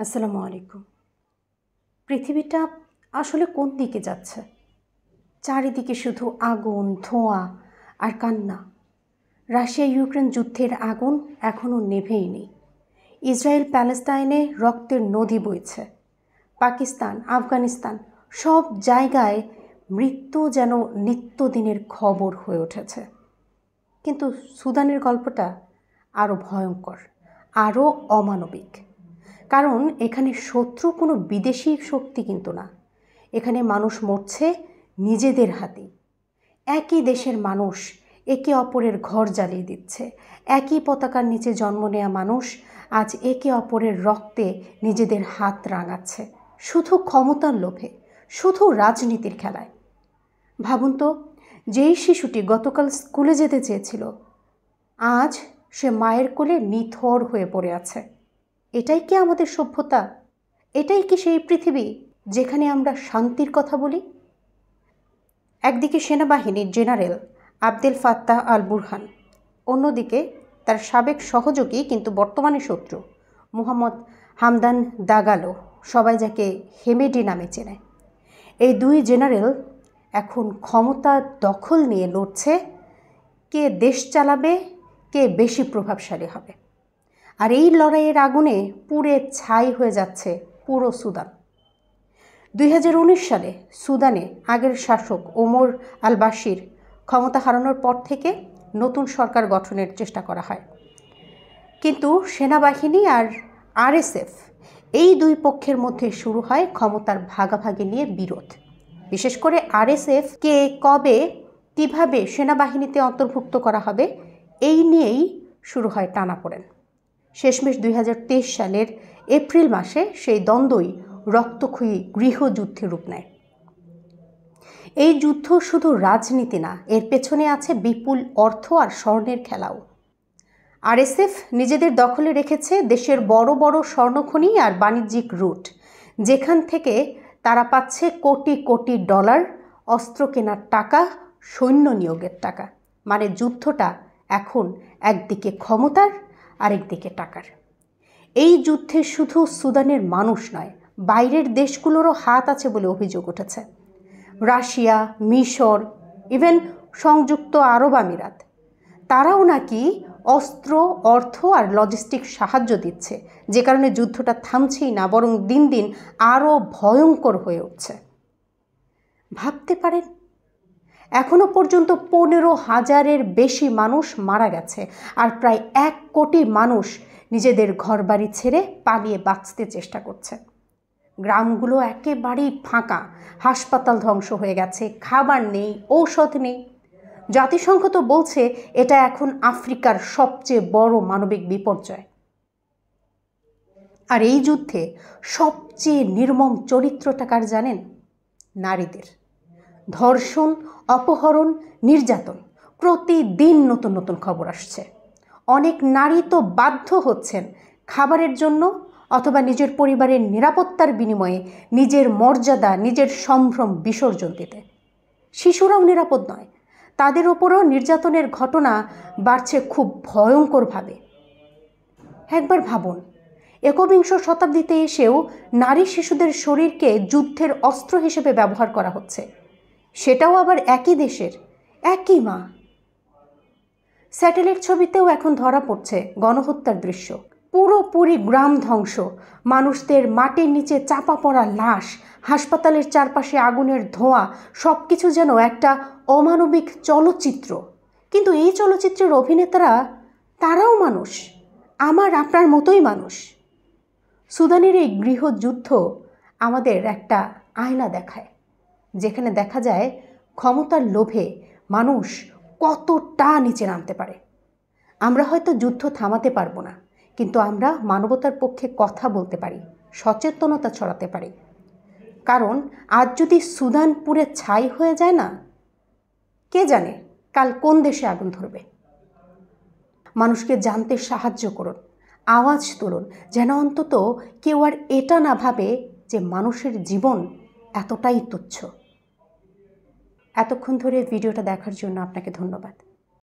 আসসালামু আলাইকুম। পৃথিবীটা আসলে কোন দিকে যাচ্ছে? চারিদিকে শুধু আগুন, ধোঁয়া আর কান্না। রাশিয়া ইউক্রেন যুদ্ধের আগুন এখনও নেভেই নেই। ইসরায়েল প্যালেস্তাইনে রক্তের নদী বইছে। পাকিস্তান, আফগানিস্তান সব জায়গায় মৃত্যু যেন নিত্যদিনের খবর হয়ে উঠেছে। কিন্তু সুদানের গল্পটা আরও ভয়ঙ্কর, আরও অমানবিক। কারণ এখানে শত্রু কোনো বিদেশি শক্তি কিন্তু না, এখানে মানুষ মরছে নিজেদের হাতেই। একই দেশের মানুষ একে অপরের ঘর জ্বালিয়ে দিচ্ছে। একই পতাকার নিচে জন্ম নেওয়া মানুষ আজ একে অপরের রক্তে নিজেদের হাত রাঙাচ্ছে, শুধু ক্ষমতার লোভে, শুধু রাজনীতির খেলায়। ভাবুন তো, যেই শিশুটি গতকাল স্কুলে যেতে চেয়েছিল, আজ সে মায়ের কোলে নিথর হয়ে পড়ে আছে। এটাই কি আমাদের সভ্যতা? এটাই কি সেই পৃথিবী যেখানে আমরা শান্তির কথা বলি? একদিকে সেনাবাহিনীর general Abdel Fattah al Burhan, অন্যদিকে তার সাবেক সহযোগী কিন্তু বর্তমানে শত্রু মোহাম্মদ হামদান দাগালো, সবাই যাকে হেমেডি নামে চেনে। এই দুই জেনারেল এখন ক্ষমতা দখল নিয়ে লড়ছে কে দেশ চালাবে, কে বেশি প্রভাবশালী হবে। আর এই লড়াইয়ের আগুনে পুড়ে ছাই হয়ে যাচ্ছে পুরো সুদান। 2019 সালে সুদানে আগের শাসক ওমর আল বাশির ক্ষমতা হারানোর পর থেকে নতুন সরকার গঠনের চেষ্টা করা হয়, কিন্তু সেনাবাহিনী আর আরএসএফ এই দুই পক্ষের মধ্যে শুরু হয় ক্ষমতার ভাগাভাগি নিয়ে বিরোধ। বিশেষ করে আরএসএফ কে কবে কিভাবে সেনাবাহিনীতে অন্তর্ভুক্ত করা হবে এই নিয়েই শুরু হয় টানাপোড়েন। শেষমেশ 2023 সালের এপ্রিল মাসে সেই দ্বন্দ্বই রক্তক্ষয়ী গৃহযুদ্ধে রূপ নেয়। এই যুদ্ধ শুধু রাজনীতি না, এর পেছনে আছে বিপুল অর্থ আর স্বর্ণের খেলাও। আরএসএফ নিজেদের দখলে রেখেছে দেশের বড় বড় স্বর্ণখনি আর বাণিজ্যিক রুট, যেখান থেকে তারা পাচ্ছে কোটি কোটি ডলার, অস্ত্র কেনার টাকা, সৈন্য নিয়োগের টাকা। মানে যুদ্ধটা এখন একদিকে ক্ষমতার, আরেকদিকে টাকার। এই যুদ্ধে শুধু সুদানের মানুষ নয়, বাইরের দেশগুলোরও হাত আছে বলে অভিযোগ উঠেছে। রাশিয়া, মিশর, ইভেন সংযুক্ত আরব আমিরাত, তারাও নাকি অস্ত্র, অর্থ আর লজিস্টিক সাহায্য দিচ্ছে, যে কারণে যুদ্ধটা থামছেই না, বরং দিন দিন আরও ভয়ঙ্কর হয়ে উঠছে। ভাবতে পারেন, এখনো পর্যন্ত 15,000-এর বেশি মানুষ মারা গেছে, আর প্রায় 1 কোটি মানুষ নিজেদের ঘরবাড়ি ছেড়ে পালিয়ে বাঁচতে চেষ্টা করছে। গ্রামগুলো একেবারেই ফাঁকা, হাসপাতাল ধ্বংস হয়ে গেছে, খাবার নেই, ঔষধ নেই। জাতিসংঘ তো বলছে এটা এখন আফ্রিকার সবচেয়ে বড় মানবিক বিপর্যয়। আর এই যুদ্ধে সবচেয়ে নির্মম চরিত্রটা কার জানেন? নারীদের। ধর্ষণ, অপহরণ, নির্যাতন, প্রতিদিন নতুন নতুন খবর আসছে। অনেক নারী তো বাধ্য হচ্ছেন খাবারের জন্য অথবা নিজের পরিবারের নিরাপত্তার বিনিময়ে নিজের মর্যাদা, নিজের সম্ভ্রম বিসর্জন দিতে। শিশুরাও নিরাপদ নয়, তাদের ওপরও নির্যাতনের ঘটনা বাড়ছে খুব ভয়ঙ্করভাবে। একবার ভাবুন, একবিংশ শতাব্দীতে এসেও নারী শিশুদের শরীরকে যুদ্ধের অস্ত্র হিসেবে ব্যবহার করা হচ্ছে, সেটাও আবার একই দেশের, একই মা। স্যাটেলাইট ছবিতেও এখন ধরা পড়ছে গণহত্যার দৃশ্য। পুরোপুরি গ্রাম ধ্বংস, মানুষদের মাটির নিচে চাপা পড়া লাশ, হাসপাতালের চারপাশে আগুনের ধোঁয়া, সব কিছু যেন একটা অমানবিক চলচ্চিত্র। কিন্তু এই চলচ্চিত্রের অভিনেতারা, তারাও মানুষ, আমার আপনার মতোই মানুষ। সুদানের এই গৃহযুদ্ধ আমাদের একটা আয়না দেখায়, যেখানে দেখা যায় ক্ষমতার লোভে মানুষ কতটা নিচে নামতে পারে। আমরা হয়তো যুদ্ধ থামাতে পারবো না, কিন্তু আমরা মানবতার পক্ষে কথা বলতে পারি, সচেতনতা ছড়াতে পারি। কারণ আজ যদি সুদান পুড়ে ছাই হয়ে যায় না, কে জানে কাল কোন দেশে আগুন ধরবে। মানুষকে জানতে সাহায্য করুন, আওয়াজ তুলুন, যেন অন্তত কেউ আর এটা না ভাবে যে মানুষের জীবন এতটাই তুচ্ছ। এতক্ষণ ধরে ভিডিওটা দেখার জন্য আপনাকে ধন্যবাদ।